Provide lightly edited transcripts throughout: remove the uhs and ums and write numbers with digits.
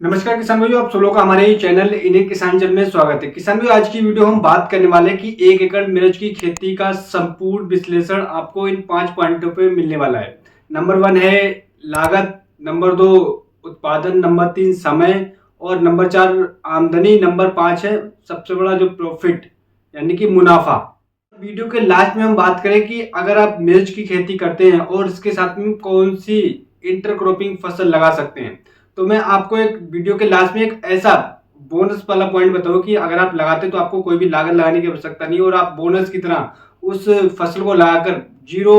नमस्कार किसान भाइयों, आप सब लोग का हमारे चैनल इंडियन किसान जब में स्वागत है। किसान भाइयों, आज की वीडियो हम बात करने वाले हैं कि 1 एकड़ मिर्च की खेती का संपूर्ण विश्लेषण आपको इन 5 पॉइंटों पे मिलने वाला है। नंबर 1 है लागत, नंबर 2 उत्पादन, नंबर 3 समय और नंबर 4 आमदनी, नंबर 5 है सबसे बड़ा जो प्रॉफिट यानी कि मुनाफा। वीडियो के लास्ट में हम बात करें कि अगर आप मिर्च की खेती करते हैं और इसके साथ में कौन सी इंटरक्रॉपिंग फसल लगा सकते हैं, तो मैं आपको एक वीडियो के लास्ट में एक ऐसा बोनस वाला पॉइंट बताऊं कि अगर आप लगाते तो आपको कोई भी लागत लगाने की आवश्यकता नहीं, और आप बोनस की तरह उस फसल को लगाकर जीरो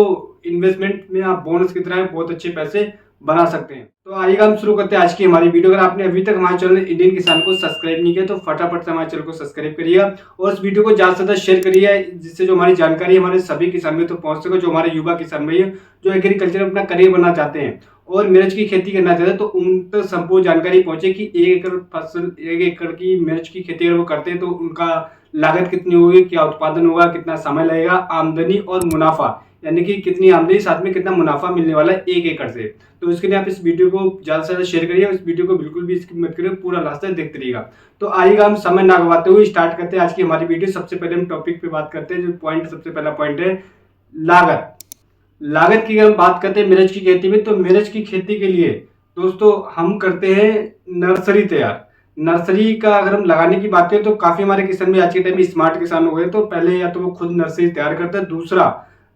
इन्वेस्टमेंट में आप बोनस की तरह बहुत अच्छे पैसे बना सकते हैं। तो आइए हम शुरू करते हैं आज की हमारी वीडियो। अगर आपने अभी तक हमारे चैनल इंडियन किसान को सब्सक्राइब नहीं किया तो फटाफट से हमारे चैनल को सब्सक्राइब करिए और इस वीडियो को ज्यादा से ज्यादा शेयर करिए, जिससे जो हमारी जानकारी हमारे सभी किसान भाई तो पहुंच सके, जो हमारे युवा किसान भाई है जो एग्रीकल्चर में अपना करियर बनना चाहते हैं और मिर्च की खेती करना चाहते हैं, तो उन तक संपूर्ण जानकारी पहुंचे कि 1 एकड़ की मिर्च की खेती अगर वो करते हैं तो उनका लागत कितनी होगी, क्या उत्पादन होगा, कितना समय लगेगा, आमदनी और मुनाफा यानी कि कितनी आमदनी साथ में कितना मुनाफा मिलने वाला है 1 एकड़ से। तो इसके लिए आप इस वीडियो को ज्यादा से ज्यादा शेयर करिए और इस वीडियो को बिल्कुल भी स्किप मत करिए, पूरा लास्ट तक देखते रहिएगा। तो आइएगा हम समय ना गवाते हुए स्टार्ट करते हैं आज की हमारी वीडियो। सबसे पहले हम टॉपिक पे बात करते हैं। जो पॉइंट सबसे पहला पॉइंट है लागत। लागत की अगर हम बात करते हैं मिर्च की खेती में, तो मिर्च की खेती के लिए दोस्तों हम करते हैं नर्सरी तैयार। नर्सरी का अगर हम लगाने की बात करें तो काफी हमारे किसान भी आज के टाइम में स्मार्ट किसान हो गए, तो पहले या तो वो खुद नर्सरी तैयार करते हैं, दूसरा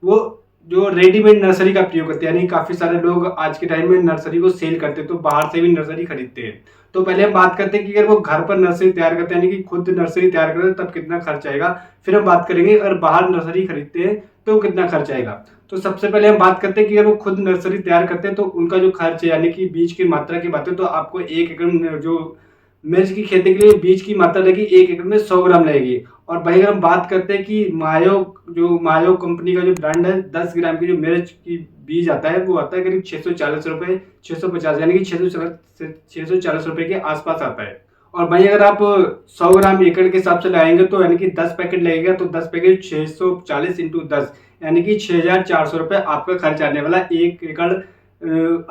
वो जो रेडीमेड नर्सरी का प्रयोग करते हैं, यानी काफी सारे लोग आज के टाइम में नर्सरी को सेल करते हैं तो बाहर से भी नर्सरी खरीदते हैं। तो पहले हम बात करते हैं कि अगर वो घर पर नर्सरी तैयार करते हैं यानी कि खुद नर्सरी तैयार करते हैं तब कितना खर्च आएगा। फिर हम बात करेंगे अगर बाहर नर्सरी खरीदते हैं तो कितना खर्च आएगा। तो सबसे पहले हम बात करते हैं कि अगर वो खुद नर्सरी तैयार करते हैं तो उनका जो खर्च है यानी कि बीज की मात्रा की बात है तो आपको 1 एकड़ में जो मिर्च की खेती के लिए बीज की मात्रा लगेगी 1 एकड़ में 100 ग्राम लगेगी। और वही अगर हम बात करते हैं कि मायो कंपनी का जो ब्रांड है 10 ग्राम की जो मिर्च की बीज आता है वो आता है करीब 640 रुपए, 650 यानी कि 640 रुपए के आसपास आता है। और भाई अगर आप 100 ग्राम एकड़ के हिसाब से लगाएंगे तो यानी कि 10 पैकेट लगेगा, तो 10 पैकेट 640 इंटू 10 यानी कि 6400 रुपए आपका खर्च आने वाला 1 एकड़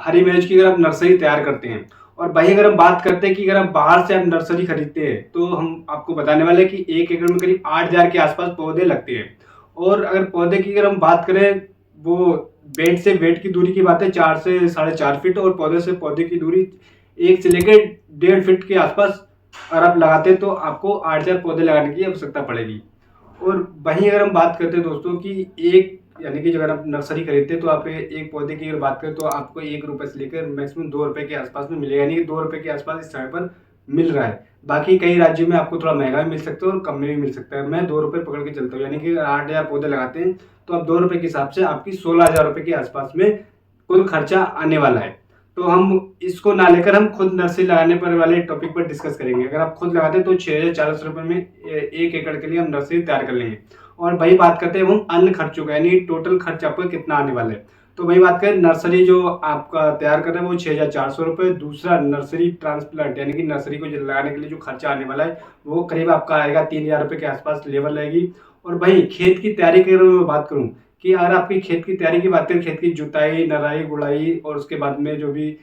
हरी मिर्च की अगर आप नर्सरी तैयार करते हैं। और भाई अगर हम बात करते हैं कि अगर आप बाहर से आप नर्सरी खरीदते हैं तो हम आपको बताने वाले हैं कि 1 एकड़ में करीब 8000 के आसपास पौधे लगते हैं। और अगर पौधे की अगर हम बात करें, वो बेड से बेड की दूरी की बात है 4 से 4.5 फीट, और पौधे से पौधे की दूरी 1 से लेकर 1.5 फीट के आसपास अगर आप लगाते हैं तो आपको 8000 पौधे लगाने की आवश्यकता पड़ेगी। और वहीं अगर हम बात करते हैं दोस्तों कि एक यानी कि अगर आप नर्सरी खरीदते हैं तो आप एक पौधे की अगर बात करें तो आपको 1 रुपए से लेकर मैक्सिमम 2 रुपए के आसपास में मिलेगा, यानी कि 2 रुपए के आसपास इस समय पर मिल रहा है। बाकी कई राज्यों में आपको थोड़ा महंगा भी मिल सकता है और कम में भी मिल सकता है। मैं 2 रुपए पकड़ के चलता हूँ, यानी कि 8000 पौधे लगाते हैं तो आप 2 रुपए के हिसाब से आपकी 16000 रुपए के आसपास में कुल खर्चा आने वाला है। तो हम इसको ना लेकर हम खुद नर्सरी लगाने पर वाले टॉपिक पर डिस्कस करेंगे। अगर आप खुद लगाते हैं तो 6040 रुपए में 1 एकड़ के लिए हम नर्सरी तैयार कर लेंगे। और वही बात करते हैं हम अन्य खर्चों का, यानी टोटल खर्च आपका कितना आने वाला है। तो वही बात करें, नर्सरी जो आपका तैयार कर रहे हैं वो 6400 रुपए। दूसरा नर्सरी ट्रांसप्लांट यानी कि नर्सरी को लगाने के लिए जो खर्चा आने वाला है वो करीब आपका आएगा 3000 रुपए के आसपास लेबर लगेगी। और वही खेत की तैयारी की अगर मैं बात करूँ कि अगर आपकी खेत की तैयारी की बात करें, खेत की जुताई, नराई, गुड़ाई और उसके बाद में जो भी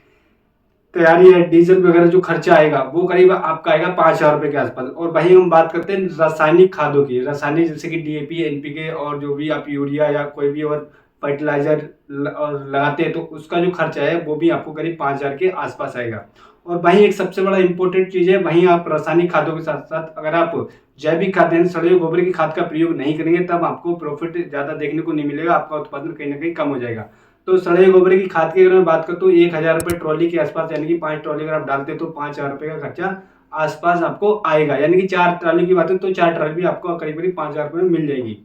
तैयारी है, डीजल वगैरह जो खर्चा आएगा वो करीब आपका आएगा 5000 रुपए के आसपास। और वहीं हम बात करते हैं रासायनिक खादों की, रासायनिक जैसे कि डीएपी, एनपीके और जो भी आप यूरिया या कोई भी और फर्टिलाइजर लगाते हैं तो उसका जो खर्चा है वो भी आपको करीब 5000 के आसपास आएगा। और वहीं एक सबसे बड़ा इंपॉर्टेंट चीज है, वहीं आप रासायनिक खादों के साथ साथ अगर आप जैविक खाद यानी सड़े गोबर की खाद का प्रयोग नहीं करेंगे तब आपको प्रॉफिट ज्यादा देखने को नहीं मिलेगा, आपका उत्पादन कहीं ना कहीं कम हो जाएगा। तो सड़े गोबर की खाद की अगर मैं बात करता हूँ 1000 रुपए ट्रॉली के आसपास, यानी कि 5 ट्रॉली अगर आप डालते हैं तो 5000 रुपए का खर्चा आसपास आपको आएगा। यानी कि 4 ट्रॉली की बात है तो 4 ट्रॉली भी आपको करीब करीब 5000 रुपए में मिल जाएगी।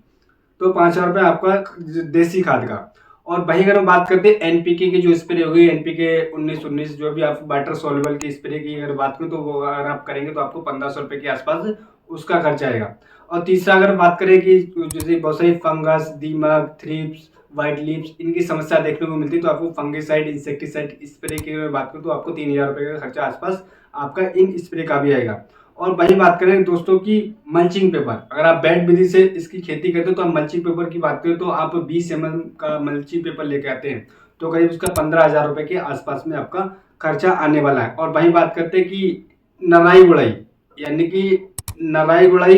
तो 5000 रुपए आपका देसी खाद का। और वहीं अगर हम बात करते हैं एनपीके की जो स्प्रे होगी, एनपीके 1919 जो भी आप वाटर सोल्युबल की स्प्रे की अगर बात करें तो वो अगर आप करेंगे तो आपको 1500 रुपए के आसपास उसका खर्चा आएगा। और तीसरा अगर बात करें कि जैसे बहुत सारी फंगस, दीमक, थ्रिप्स, व्हाइट लीव्स इनकी समस्या देखने को मिलती है तो आपको फंगिसाइड, इंसेक्टिसाइड स्प्रे की अगर बात करें तो आपको 3000 रुपए का खर्चा आसपास आपका इन स्प्रे का भी आएगा। और वही बात करें दोस्तों की मल्चिंग पेपर, अगर आप बेड विधि से इसकी खेती करते हो तो आप मल्चिंग पेपर की बात करें तो आप 20 mm का मल्चिंग पेपर लेके आते हैं तो करीब उसका 15000 रुपए के आसपास में आपका खर्चा आने वाला है। और वहीं बात करते हैं कि नराई गुड़ाई, यानी कि नराई गुड़ाई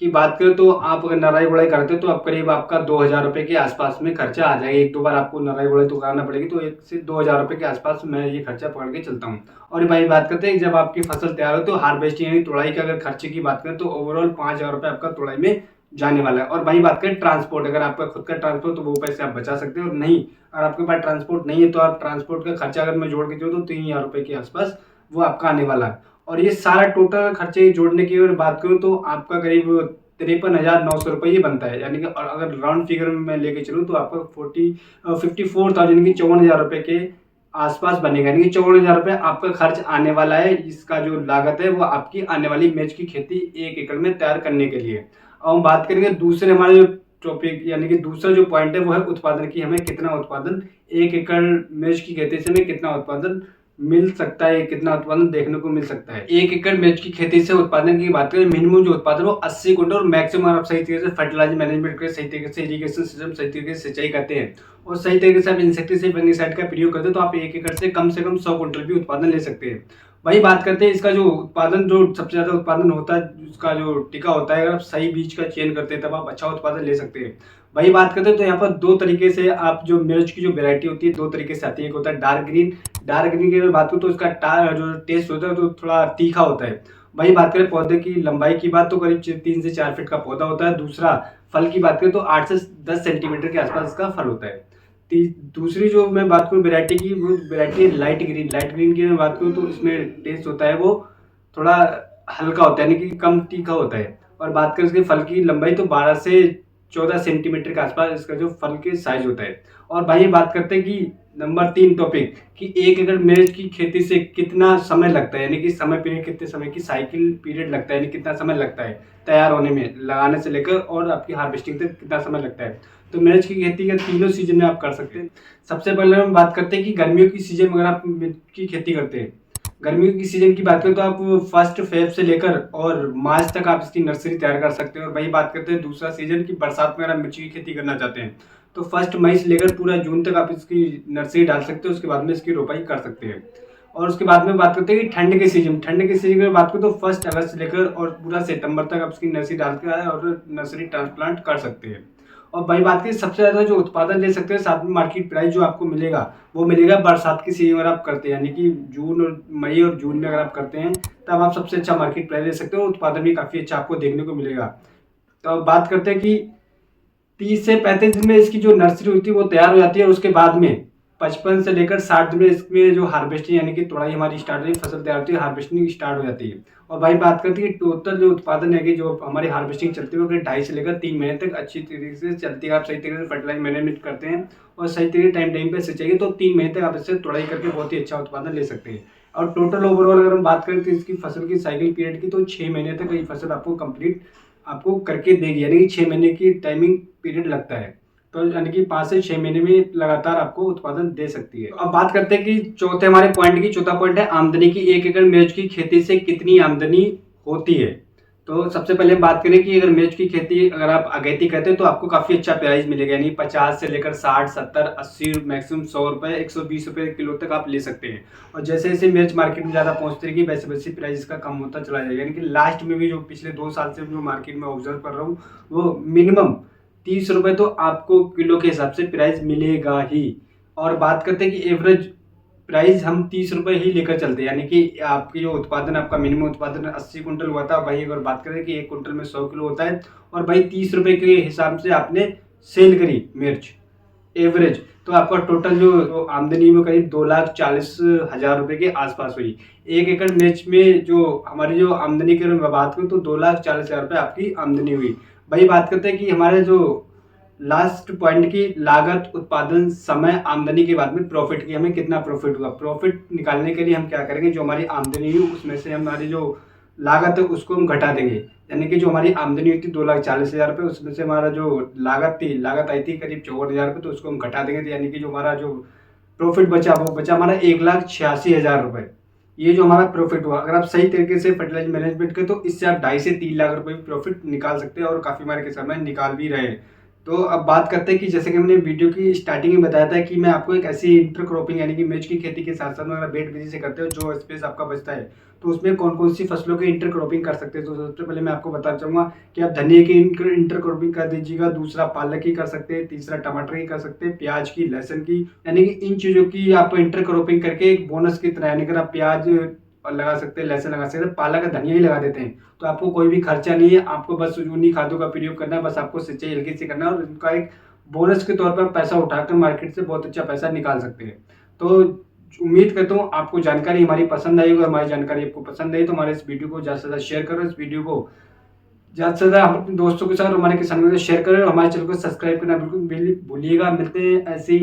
की बात करें तो आप अगर नराई गुड़ाई करते हो तो आप करीब आपका 2,000 रुपये के आसपास में खर्चा आ जाएगा। एक दो बार आपको नराई गुड़ाई तो कराना पड़ेगी, तो 1 से 2 हज़ार रुपये के आसपास मैं ये खर्चा पकड़ के चलता हूँ। और भाई बात करते हैं जब आपकी फसल तैयार हो तो हार्वेस्टिंग यानी तुड़ाई का अगर खर्चे की बात करें तो ओवरऑल 5,000 रुपये आपका तुड़ाई में जाने वाला है। और वही बात करें ट्रांसपोर्ट, अगर आपका खुद का ट्रांसपोर्ट तो वो पैसे आप बचा सकते हो, और नहीं अगर आपके पास ट्रांसपोर्ट नहीं है तो आप ट्रांसपोर्ट का खर्चा अगर मैं जोड़ के जो तो 3,000 रुपये के आसपास वो आपका आने वाला है। और ये सारा टोटल खर्चे जोड़ने की अगर बात करूँ तो आपका करीब 53,900 रुपये ये बनता है। यानी कि और अगर राउंड फिगर में मैं लेके चलूँ तो आपका 54,000 की 54,000 रुपये के आसपास बनेगा। यानी कि 54,000 रुपये आपका खर्च आने वाला है। इसका जो लागत है वो आपकी आने वाली मिर्च की खेती 1 एकड़ में तैयार करने के लिए। अब हम बात करेंगे दूसरे हमारे जो टॉपिक, यानी कि दूसरा जो पॉइंट है वो है उत्पादन की, हमें कितना उत्पादन 1 एकड़ मिर्च की खेती से हमें कितना उत्पादन मिल सकता है, कितना उत्पादन देखने को मिल सकता है। 1 एकड़ मिर्च की खेती से उत्पादन की बात करें, मिनिमम जो उत्पादन वो 80 कुंटल, और मैक्सिमम आप सही तरीके से फर्टिलाइजर मैनेजमेंट करें, सही तरीके से इरिगेशन सिस्टम, सही तरीके से सिंचाई करते हैं और सही तरीके से आप इंसेक्टिसाइड फंगिसाइड का प्रयोग करते हैं तो आप 1 एकड़ से कम 100 कुंटल भी उत्पादन ले सकते हैं। वही बात करते हैं इसका जो उत्पादन, जो सबसे ज्यादा उत्पादन होता है उसका जो टिका होता है, अगर आप सही बीज का चयन करते हैं तब आप अच्छा उत्पादन ले सकते हैं। वही बात करते हैं तो यहाँ पर दो तरीके से आप जो मिर्च की जो वेरायटी होती है दो तरीके से आती है। एक होता है डार्क ग्रीन, डार्क ग्रीन की अगर बात करूँ तो उसका जो टेस्ट होता है तो थोड़ा तीखा होता है। वही बात करें पौधे की लंबाई की बात तो करीब 3 से 4 फीट का पौधा होता है। दूसरा फल की बात करें तो 8 से 10 सेंटीमीटर के आसपास इसका फल होता है। दूसरी जो मैं बात करूँ वेरायटी की, वो वेरायटी है लाइट ग्रीन। लाइट ग्रीन की मैं बात करूँ तो इसमें टेस्ट होता है वो थोड़ा हल्का होता है, यानी कि कम तीखा होता है। और बात करें इसके फल की लंबाई तो 12 से 14 सेंटीमीटर के आसपास इसका जो फल के साइज होता है। और भाई बात करते हैं कि नंबर 3 टॉपिक कि 1 एकड़ मिर्च की खेती से कितना समय लगता है, यानी कि समय पीरियड, कितने समय की साइकिल पीरियड लगता है, यानी कितना समय लगता है तैयार होने में, लगाने से लेकर और आपकी हार्वेस्टिंग तक कितना समय लगता है। तो मिर्च की खेती का तीनों सीजन में आप कर सकते हैं। सबसे पहले हम बात करते हैं कि गर्मियों की सीजन में अगर आप मिर्च की खेती करते हैं, गर्मियों की सीजन की बात करें तो आप 1 फेब से लेकर और मार्च तक आप इसकी नर्सरी तैयार कर सकते हैं। और वही बात करते हैं दूसरा सीजन की बरसात में अगर आप मिर्ची की खेती करना चाहते हैं तो 1 मई से लेकर पूरा जून तक आप इसकी नर्सरी डाल सकते हो, उसके बाद में इसकी रोपाई कर सकते हैं। और उसके बाद में बात करते हैं कि ठंड के सीजन, ठंड के सीजन की बात करें तो 1 अगस्त से लेकर और पूरा सितंबर तक आप इसकी नर्सरी डाल के आए और नर्सरी ट्रांसप्लांट कर सकते हैं। और भाई बात की सबसे ज्यादा जो उत्पादन ले सकते हैं, साथ में मार्केट प्राइस जो आपको मिलेगा वो मिलेगा बरसात की सीजन अगर आप करते हैं, यानी कि जून और मई और जून में अगर आप करते हैं तब आप सबसे अच्छा मार्केट प्राइस ले सकते हो, उत्पादन भी काफी अच्छा आपको देखने को मिलेगा। तो अब बात करते हैं कि 30 से 35 दिन में इसकी जो नर्सरी होती है वो तैयार हो जाती है और उसके बाद में 55 से लेकर 60 दिन में इसमें जो हार्वेस्टिंग यानी कि तुड़ाई हमारी स्टार्ट होती है, फसल तैयार होती है, हार्वेस्टिंग स्टार्ट हो जाती है। और भाई बात करते हैं कि टोटल जो उत्पादन है कि जो हमारी हार्वेस्टिंग चलती है वो 2.5 से लेकर 3 महीने तक अच्छी तरीके से चलती है। आप सही तरीके से फर्टिलाइजर मैनेजमेंट करते हैं और सही तरीके टाइम पे सिंचाई तो 3 महीने तक आप इससे तुड़ाई करके बहुत ही अच्छा उत्पादन ले सकते हैं। और टोटल ओवरऑल अगर हम बात करें तो इसकी फसल की साइकिल पीरियड की तो 6 महीने तक ये फसल आपको कंप्लीट आपको करके देगी, यानी कि 6 महीने की टाइमिंग पीरियड लगता है। तो यानी कि 5 से 6 महीने में लगातार आपको उत्पादन दे सकती है। अब बात करते हैं कि चौथे हमारे पॉइंट की, चौथा पॉइंट है आमदनी की। 1 एकड़ मिर्च की खेती से कितनी आमदनी होती है। तो सबसे पहले बात करें कि अगर मिर्च की खेती अगर आप अगेती करते हैं तो आपको काफी अच्छा प्राइस मिलेगा, यानी 50 से लेकर 60, 70, 80, मैक्सिमम 100 रुपए, 120 रुपए किलो तक आप ले सकते हैं। और जैसे जैसे मिर्च मार्केट में ज्यादा पहुंचती रहेगी वैसे वैसे प्राइस का कम होता चला जाएगा। यानी कि लास्ट में भी जो पिछले 2 साल से जो मार्केट में ऑब्जर्व कर रहा हूँ वो मिनिमम 30 रुपए तो आपको किलो के हिसाब से प्राइस मिलेगा ही। और बात करते हैं कि एवरेज प्राइस हम 30 रुपए ही लेकर चलते हैं, यानी कि आपकी जो उत्पादन, आपका मिनिमम उत्पादन 80 कुंटल हुआ था, वही अगर बात करें कि 1 कुंटल में 100 किलो होता है और भाई 30 रुपए के हिसाब से आपने सेल करी मिर्च एवरेज, तो आपका टोटल जो आमदनी में करीब 2,40,000 रुपए के आसपास हुई। 1 एकड़ मिर्च में जो हमारी जो आमदनी की मैं बात करूँ तो 2,40,000 रुपए आपकी आमदनी हुई। वही बात करते हैं कि हमारे जो लास्ट पॉइंट की लागत, उत्पादन, समय, आमदनी के बाद में प्रॉफिट की, हमें कितना प्रॉफिट हुआ। प्रॉफिट निकालने के लिए हम क्या करेंगे, जो हमारी आमदनी हुई उसमें से हमारी जो लागत है उसको हम घटा देंगे। यानी कि जो हमारी आमदनी हुई थी 2,40,000 रुपये, उसमें से हमारा जो लागत आई थी करीब 54,000 रुपये, तो उसको हम घटा देंगे। तो यानी कि जो हमारा जो प्रॉफिट बचा वो बचा हमारा 1,86,000 रुपये। ये जो हमारा प्रॉफिट हुआ, अगर आप सही तरीके से फर्टिलाइजर मैनेजमेंट करें तो इससे आप 2.5 से 3 लाख रुपए भी प्रॉफिट निकाल सकते हैं और काफी हमारे किसान निकाल भी रहे हैं। तो अब बात करते हैं कि जैसे कि मैंने वीडियो की स्टार्टिंग में बताया था कि मैं आपको एक ऐसी इंटरक्रॉपिंग यानी कि मिर्च की खेती के साथ साथ में अगर बेड विधि से करते हो जो स्पेस आपका बचता है तो उसमें कौन कौन सी फसलों की इंटरक्रॉपिंग कर सकते हैं। तो सबसे पहले मैं आपको बताना चाहूँगा कि आप धनिया की इंटरक्रॉपिंग कर दीजिएगा, दूसरा पालक की कर सकते हैं, तीसरा टमाटर की कर सकते हैं, प्याज की, लहसुन की, यानी कि इन चीज़ों की आप इंटरक्रॉपिंग करके एक बोनस की तरह, यानी कि आप प्याज लगा सकते हैं, लहसुन लगा सकते हैं, पालक धनिया ही लगा देते हैं तो आपको कोई भी खर्चा नहीं है। आपको बस उन्हीं खादों का प्रयोग करना है, बस आपको सिंचाई हल्की से करना है और उनका एक बोनस के तौर पर पैसा उठाकर मार्केट से बहुत अच्छा पैसा निकाल सकते हैं। तो उम्मीद करता हूँ आपको जानकारी हमारी पसंद आई होगी। हमारी जानकारी आपको पसंद आई तो हमारे इस वीडियो को ज़्यादा से ज़्यादा शेयर करो, इस वीडियो को ज़्यादा से ज़्यादा अपने दोस्तों के साथ हमारे किसानों के साथ शेयर करें और हमारे चैनल को सब्सक्राइब करना बिल्कुल भूलिएगा। मिलते हैं ऐसी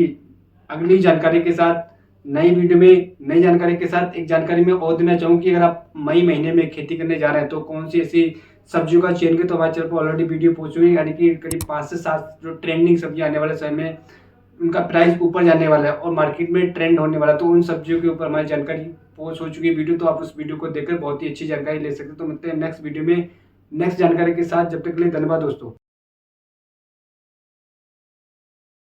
अगली जानकारी के साथ, नई वीडियो में नई जानकारी के साथ। एक जानकारी मैं और देना चाहूँ कि अगर आप मई महीने में खेती करने जा रहे हैं तो कौन सी ऐसी सब्जियों का चयन करें, तो हमारे चैनल पर ऑलरेडी वीडियो पहुंच चुकी है, यानी कि करीब 5 से 7 जो ट्रेंडिंग सब्जियां आने वाले समय में उनका प्राइस ऊपर जाने वाला है और मार्केट में ट्रेंड होने वाला है, तो उन सब्जियों के ऊपर हमारी जानकारी पोस्ट हो चुकी है वीडियो, तो आप उस वीडियो को देखकर बहुत ही अच्छी जानकारी ले सकते हैं। तो मिलते हैं नेक्स्ट वीडियो में नेक्स्ट जानकारी के साथ, जब तक के लिए धन्यवाद दोस्तों।